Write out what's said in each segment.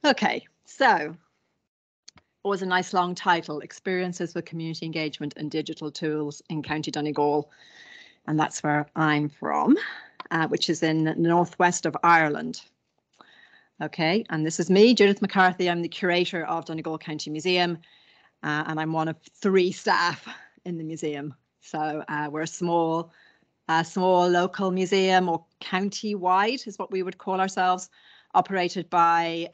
Okay, so always a nice long title, Experiences with Community Engagement and Digital Tools in County Donegal. And that's where I'm from, which is in the northwest of Ireland. Okay, and this is me, Judith McCarthy. I'm the curator of Donegal County Museum, and I'm one of 3 staff in the museum. So we're a small local museum, or county-wide is what we would call ourselves, operated by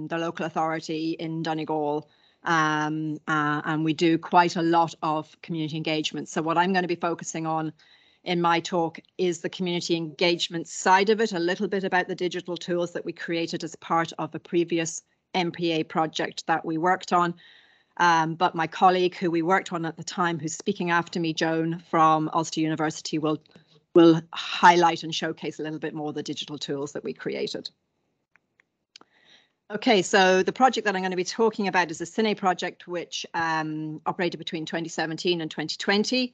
the local authority in Donegal. And we do quite a lot of community engagement. So what I'm going to be focusing on in my talk is the community engagement side of it, a little bit about the digital tools that we created as part of a previous MPA project that we worked on. But my colleague who we worked on at the time, who's speaking after me, Joan from Ulster University, will highlight and showcase a little bit more the digital tools that we created. Okay, so the project that I'm going to be talking about is the Cine project, which operated between 2017 and 2020.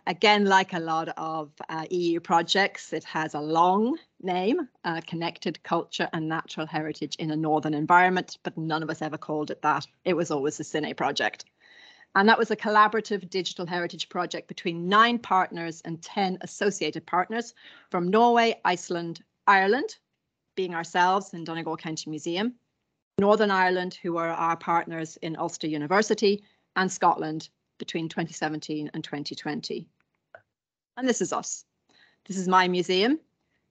Again, like a lot of EU projects, it has a long name, Connected Culture and Natural Heritage in a Northern Environment, but none of us ever called it that. It was always the Cine project. And that was a collaborative digital heritage project between 9 partners and 10 associated partners from Norway, Iceland, Ireland, being ourselves in Donegal County Museum, Northern Ireland, who are our partners in Ulster University, and Scotland between 2017 and 2020. And this is us. This is my museum,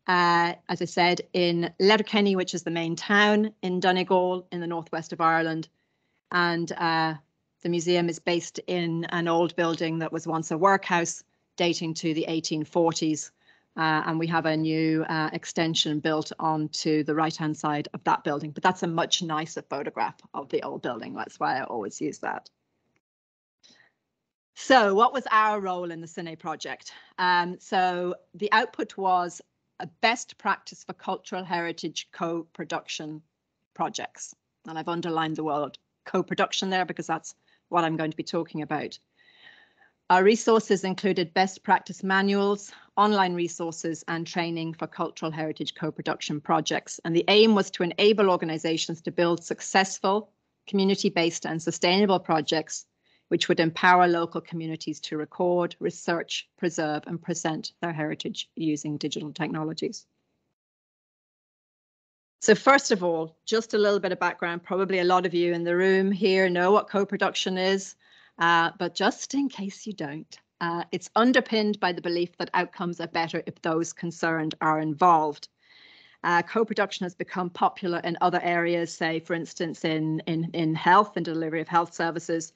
as I said, in Letterkenny, which is the main town in Donegal in the northwest of Ireland. And the museum is based in an old building that was once a workhouse dating to the 1840s. And we have a new extension built onto the right-hand side of that building. But that's a much nicer photograph of the old building. That's why I always use that. So what was our role in the Cine project? So the output was a best practice for cultural heritage co-production projects. And I've underlined the word co-production there because that's what I'm going to be talking about. Our resources included best practice manuals, online resources, and training for cultural heritage co-production projects. And the aim was to enable organizations to build successful, community-based and sustainable projects which would empower local communities to record, research, preserve, and present their heritage using digital technologies. So first of all, just a little bit of background. Probably a lot of you in the room here know what co-production is. But just in case you don't, it's underpinned by the belief that outcomes are better if those concerned are involved. Co-production has become popular in other areas, say, for instance, in health and delivery of health services.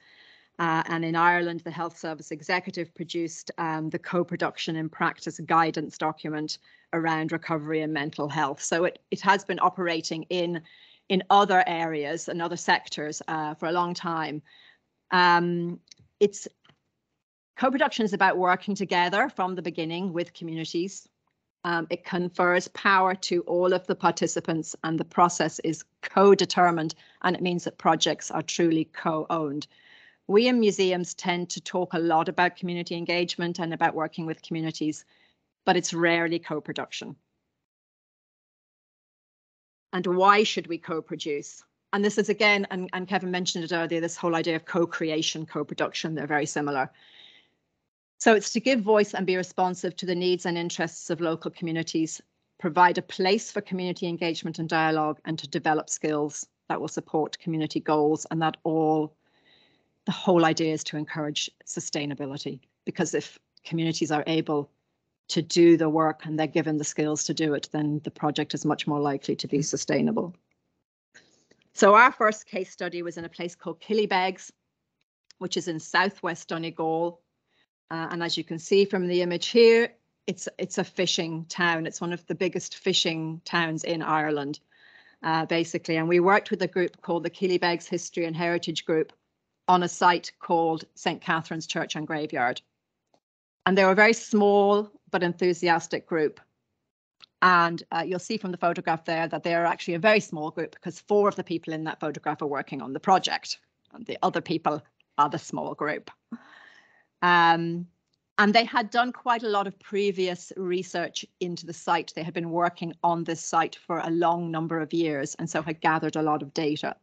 And in Ireland, the Health Service Executive produced the co-production in practice guidance document around recovery and mental health. So it has been operating in other areas and other sectors for a long time. Co-production is about working together from the beginning with communities. It confers power to all of the participants, and the process is co-determined, and it means that projects are truly co-owned. We in museums tend to talk a lot about community engagement and about working with communities, but it's rarely co-production. And why should we co-produce? And this is again, and Kevin mentioned it earlier, this whole idea of co-creation, co-production, they're very similar. So it's to give voice and be responsive to the needs and interests of local communities, provide a place for community engagement and dialogue, and to develop skills that will support community goals. And that the whole idea is to encourage sustainability, because if communities are able to do the work and they're given the skills to do it, then the project is much more likely to be sustainable. So our first case study was in a place called Killybegs, which is in southwest Donegal. And as you can see from the image here, it's a fishing town. It's one of the biggest fishing towns in Ireland, basically. And we worked with a group called the Killybegs History and Heritage Group on a site called St. Catherine's Church and Graveyard. And they were a very small but enthusiastic group. And you'll see from the photograph there that they are actually a very small group, because 4 of the people in that photograph are working on the project, and the other people are the small group. And they had done quite a lot of previous research into the site. They had been working on this site for a long number of years, and so had gathered a lot of data.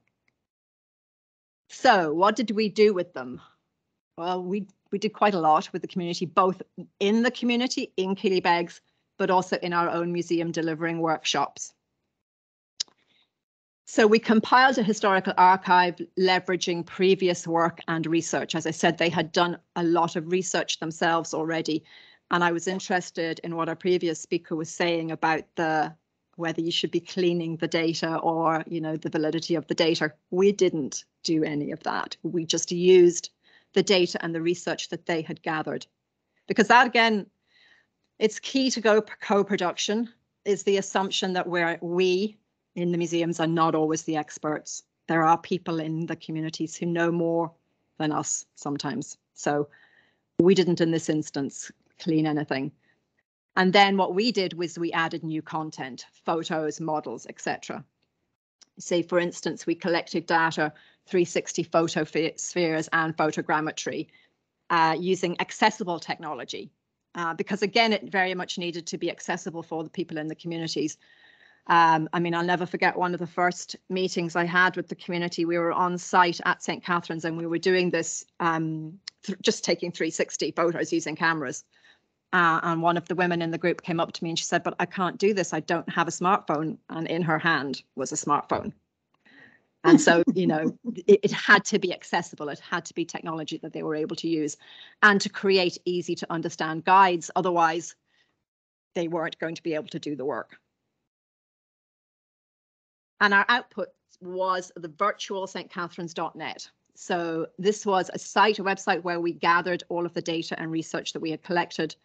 So what did we do with them? Well, we did quite a lot with the community, both in the community, in Killybegs, but also in our own museum delivering workshops. So we compiled a historical archive leveraging previous work and research. As I said, they had done a lot of research themselves already. And I was interested in what our previous speaker was saying about whether you should be cleaning the data or, the validity of the data. We didn't do any of that. We just used the data and the research that they had gathered. Because that, again, it's key to co-production, is the assumption that we in the museums are not always the experts. There are people in the communities who know more than us sometimes. So we didn't, in this instance, clean anything. And then what we did was we added new content, photos, models, etc. Say, for instance, we collected data, 360 photospheres and photogrammetry using accessible technology, because, again, it very much needed to be accessible for the people in the communities. I'll never forget one of the first meetings I had with the community. We were on site at St. Catherine's and we were doing this, just taking 360 photos using cameras. And one of the women in the group came up to me and she said, "But I can't do this. I don't have a smartphone." And in her hand was a smartphone. And so, it had to be accessible. It had to be technology that they were able to use and to create easy to understand guides. Otherwise, they weren't going to be able to do the work. And our output was the virtual stcatherines.net. So this was a website where we gathered all of the data and research that we had collected.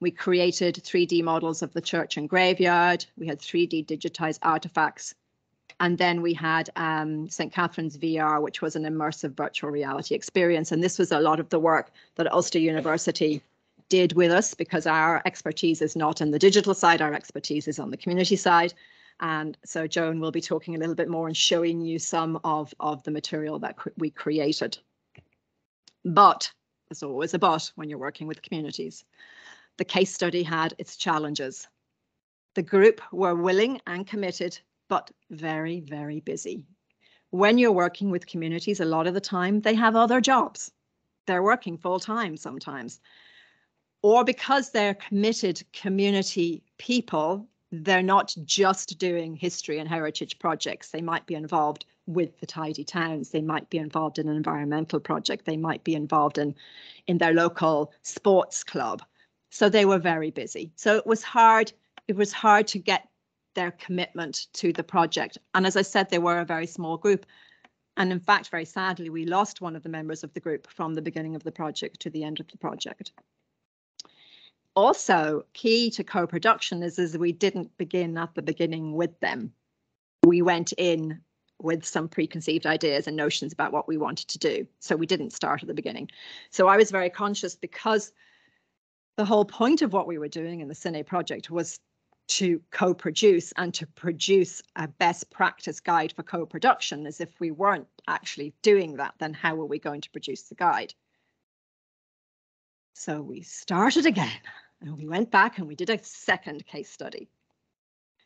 We created 3D models of the church and graveyard. We had 3D digitized artifacts. And then we had St. Catherine's VR, which was an immersive virtual reality experience. And this was a lot of the work that Ulster University did with us, because our expertise is not in the digital side, our expertise is on the community side. And so Joan will be talking a little bit more and showing you some of the material that we created. But there's always a but when you're working with communities. The case study had its challenges. The group were willing and committed, but very, very busy. When you're working with communities, a lot of the time they have other jobs. They're working full time sometimes. Or because they're committed community people, they're not just doing history and heritage projects. They might be involved with the Tidy Towns. They might be involved in an environmental project. They might be involved in their local sports club. So they were very busy. So it was hard to get their commitment to the project. And as I said, they were a very small group. And in fact, very sadly, we lost one of the members of the group from the beginning of the project to the end of the project. Also, key to co-production is we didn't begin at the beginning with them. We went in with some preconceived ideas and notions about what we wanted to do. So we didn't start at the beginning. So I was very conscious, because the whole point of what we were doing in the Cine project was to co-produce and to produce a best practice guide for co-production. As if we weren't actually doing that, then how were we going to produce the guide? So we started again and we went back and we did a second case study.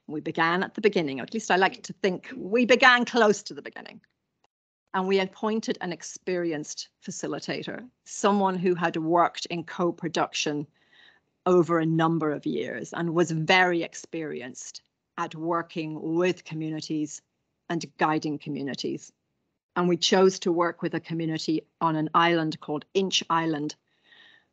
We began at the beginning, or at least I like to think we began close to the beginning. And we appointed an experienced facilitator, someone who had worked in co-production over a number of years and was very experienced at working with communities and guiding communities. And we chose to work with a community on an island called Inch Island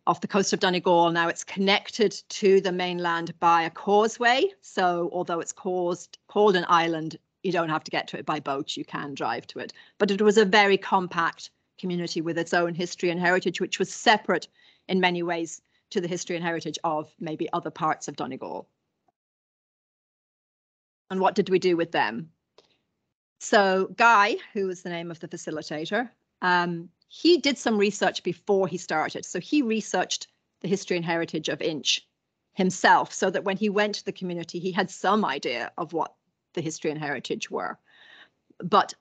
off the coast of Donegal. Now it's connected to the mainland by a causeway. So although it's called an island, you don't have to get to it by boat, you can drive to it. But it was a very compact community with its own history and heritage, which was separate in many ways to the history and heritage of maybe other parts of Donegal. And what did we do with them? So Guy, who was the name of the facilitator, he did some research before he started. So he researched the history and heritage of Inch himself, so that when he went to the community, he had some idea of what the history and heritage were. But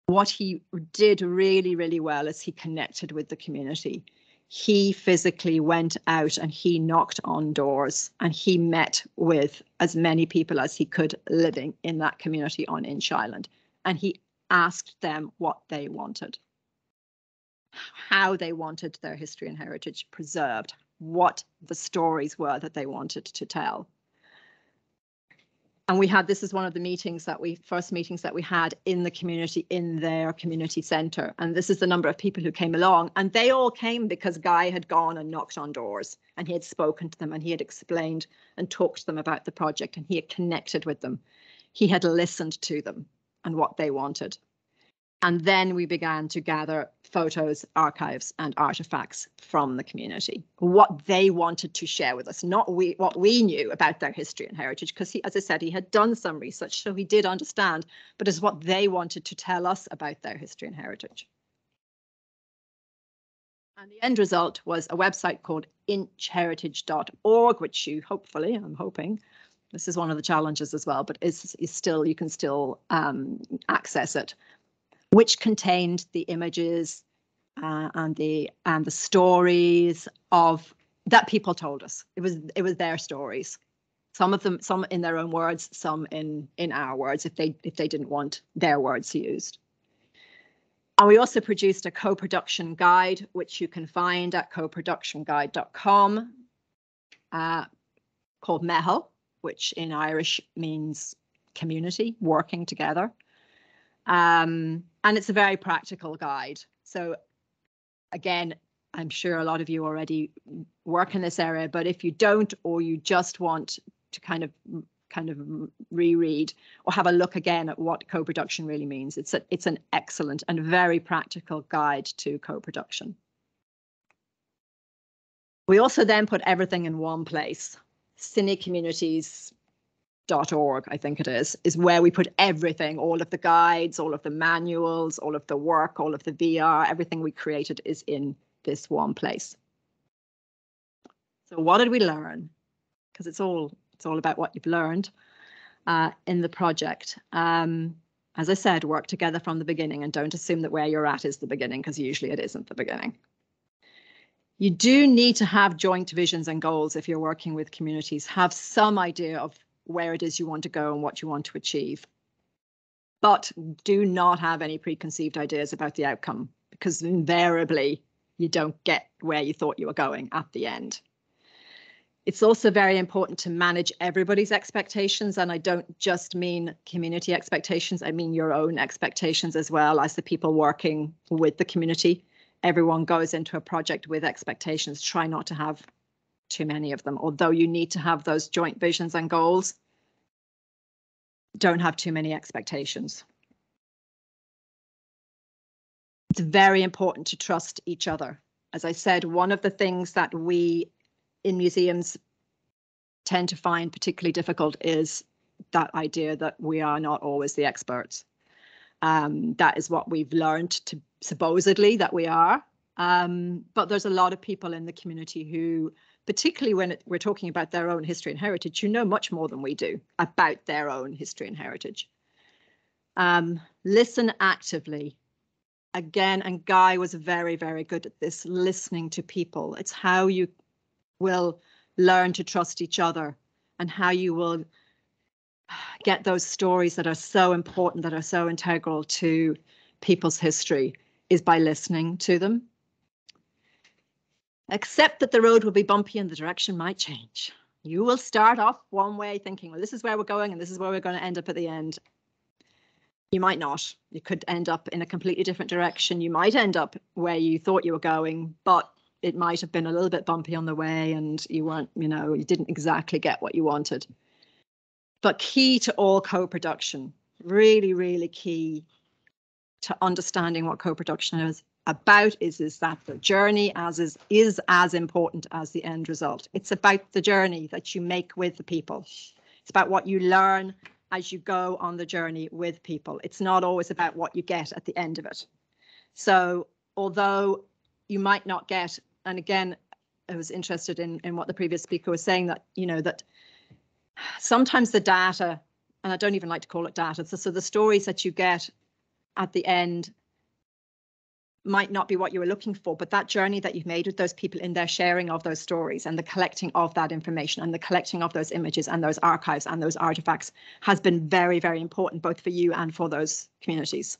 what he did really, really well is he connected with the community. he physically went out and he knocked on doors and he met with as many people as he could living in that community on Inch Island. And he asked them what they wanted, how they wanted their history and heritage preserved, what the stories were that they wanted to tell. And this is one of the first meetings that we had in the community, in their community centre. And this is the number of people who came along, and they all came because Guy had gone and knocked on doors and he had spoken to them and he had explained and talked to them about the project and he had connected with them. He had listened to them and what they wanted. And then we began to gather photos, archives, and artifacts from the community, what they wanted to share with us, not what we knew about their history and heritage, because he, as I said, he had done some research, so he did understand, but it's what they wanted to tell us about their history and heritage. And the end result was a website called inchheritage.org, which you hopefully, I'm hoping, this is one of the challenges as well, but is still, you can still access it, which contained the images and the stories of that people told us. It was their stories. Some of them, some in their own words, some in our words, if they didn't want their words used. And we also produced a co-production guide, which you can find at coproductionguide.com, called Mehel, which in Irish means community, working together. And it's a very practical guide. So again, I'm sure a lot of you already work in this area, but if you don't, or you just want to kind of reread or have a look again at what co-production really means, it's an excellent and very practical guide to co-production. We also then put everything in one place. cinecommunities.org, I think it is where we put everything, all of the guides, all of the manuals, all of the work, all of the VR, everything we created is in this one place. So what did we learn? Because it's all about what you've learned in the project. As I said, work together from the beginning and don't assume that where you're at is the beginning, because usually it isn't the beginning. You do need to have joint visions and goals if you're working with communities. Have some idea of where it is you want to go and what you want to achieve. But do not have any preconceived ideas about the outcome, because invariably you don't get where you thought you were going at the end. It's also very important to manage everybody's expectations, and I don't just mean community expectations, I mean your own expectations as well as the people working with the community. Everyone goes into a project with expectations. Try not to have too many of them, although you need to have those joint visions and goals. Don't have too many expectations. It's very important to trust each other. As I said, one of the things that we in museums tend to find particularly difficult is that idea that we are not always the experts. That is what we've learned to supposedly that we are. But there's a lot of people in the community who, particularly when we're talking about their own history and heritage, who know much more than we do about their own history and heritage. Listen actively. Again, and Guy was very, very good at this, listening to people. It's how you will learn to trust each other and how you will get those stories that are so important, that are so integral to people's history, is by listening to them. Accept that the road will be bumpy and the direction might change. You will start off one way thinking, well, this is where we're going and this is where we're going to end up at the end. You might not. You could end up in a completely different direction. You might end up where you thought you were going, but it might have been a little bit bumpy on the way and you weren't, you didn't exactly get what you wanted. But key to all co-production, really, really key to understanding what co-production is about is that the journey is as important as the end result. It's about the journey that you make with the people. It's about what you learn as you go on the journey with people. It's not always about what you get at the end of it. So although you might not get, and again, I was interested in what the previous speaker was saying, that, that sometimes the data, and I don't even like to call it data, so the stories that you get at the end might not be what you were looking for, but that journey that you've made with those people in their sharing of those stories and the collecting of that information and the collecting of those images and those archives and those artifacts has been very, very important, both for you and for those communities.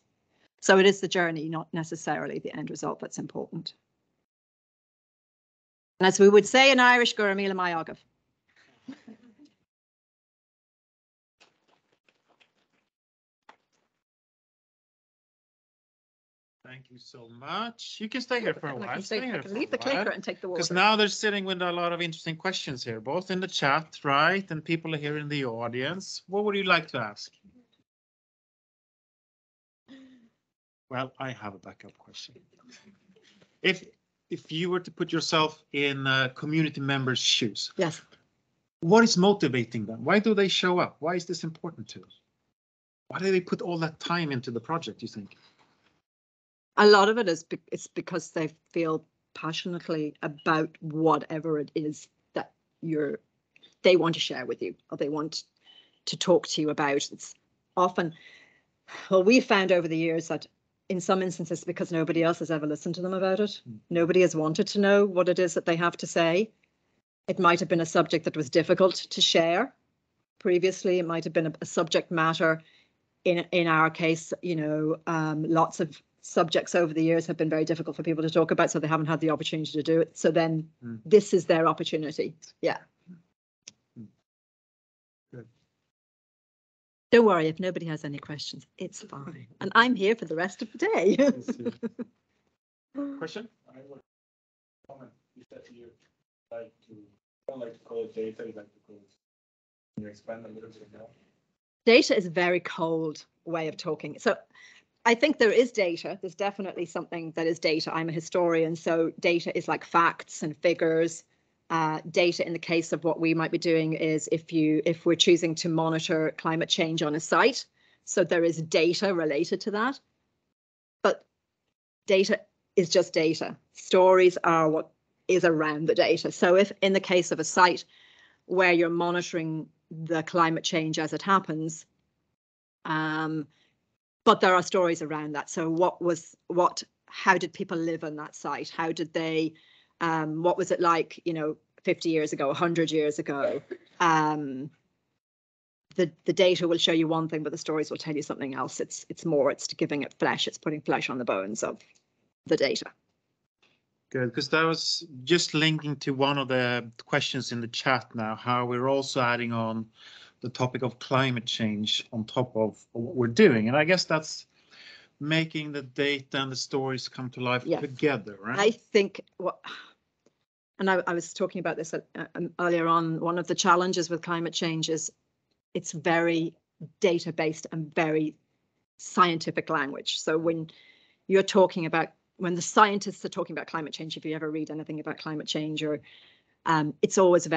So it is the journey, not necessarily the end result, that's important. And as we would say in Irish, Gura Míle Maith Agah. Thank you so much. You can stay here for a while. I can leave the clicker and take the water. Because now they're sitting with a lot of interesting questions here, both in the chat, right? And people are here in the audience. What would you like to ask? Well, I have a backup question. If you were to put yourself in a community member's shoes, yes, what is motivating them? Why do they show up? Why is this important to us? Why do they put all that time into the project, you think? A lot of it is it's because they feel passionately about whatever it is that they want to share with you or they want to talk to you about. It's often, well, we found over the years that in some instances, because nobody else has ever listened to them about it, nobody has wanted to know what it is that they have to say. It might have been a subject that was difficult to share previously. It might have been a subject matter. In our case, lots of subjects over the years have been very difficult for people to talk about, so they haven't had the opportunity to do it. So then this is their opportunity. Yeah. Good. Don't worry, if nobody has any questions, it's fine. And I'm here for the rest of the day. Question? I would comment. You said you don't like to call it data, you like to call it. Can you expand a little bit more? Data is a very cold way of talking. So I think there is data. There's definitely something that is data. I'm a historian, so data is like facts and figures. Data in the case of what we might be doing is if we're choosing to monitor climate change on a site, so there is data related to that. But data is just data. Stories are what is around the data. So if in the case of a site where you're monitoring the climate change as it happens, but there are stories around that. So how did people live on that site? How did they, what was it like, 50 years ago, 100 years ago? The data will show you one thing, but the stories will tell you something else. It's giving it flesh. It's putting flesh on the bones of the data. Good, because that was just linking to one of the questions in the chat now, how we're also adding on the topic of climate change on top of what we're doing. And I guess that's making the data and the stories come to life together, right? I think and I was talking about this earlier on, one of the challenges with climate change is it's very data-based and very scientific language. So when you're talking about, when the scientists are talking about climate change, if you ever read anything about climate change, or it's always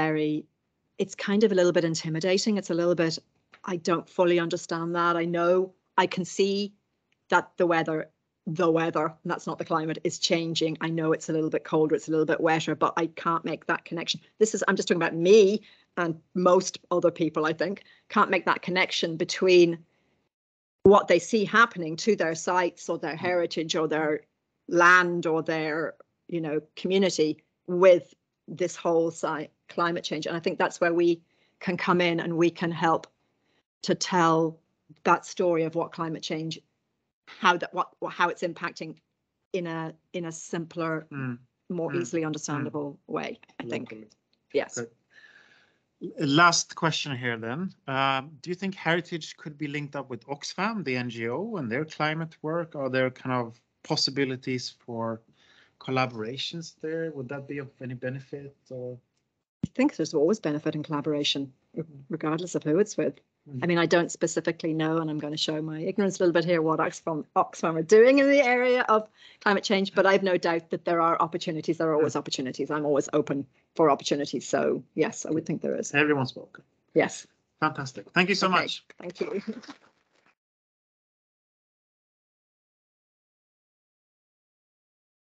it's kind of a little bit intimidating. It's a little bit, I don't fully understand that. I know I can see that the weather, and that's not the climate, is changing. I know it's a little bit colder, it's a little bit wetter, but I can't make that connection. I'm just talking about me and most other people, I think, can't make that connection between what they see happening to their sites or their heritage or their land or their, community with this whole climate change. And I think that's where we can come in and we can help to tell that story of what climate change, how it's impacting in a simpler, more easily understandable way, I think. Yes. Good. Last question here then. Do you think heritage could be linked up with Oxfam, the NGO, and their climate work? Are there kind of possibilities for collaborations there? Would that be of any benefit? Or? I think there's always benefit in collaboration, regardless of who it's with. I mean, I don't specifically know, and I'm going to show my ignorance a little bit here, what Oxfam are doing in the area of climate change, but I've no doubt that there are opportunities. There are always opportunities. I'm always open for opportunities. So yes, I would think there is. Everyone's welcome. Yes. Fantastic. Thank you so much. Thank you.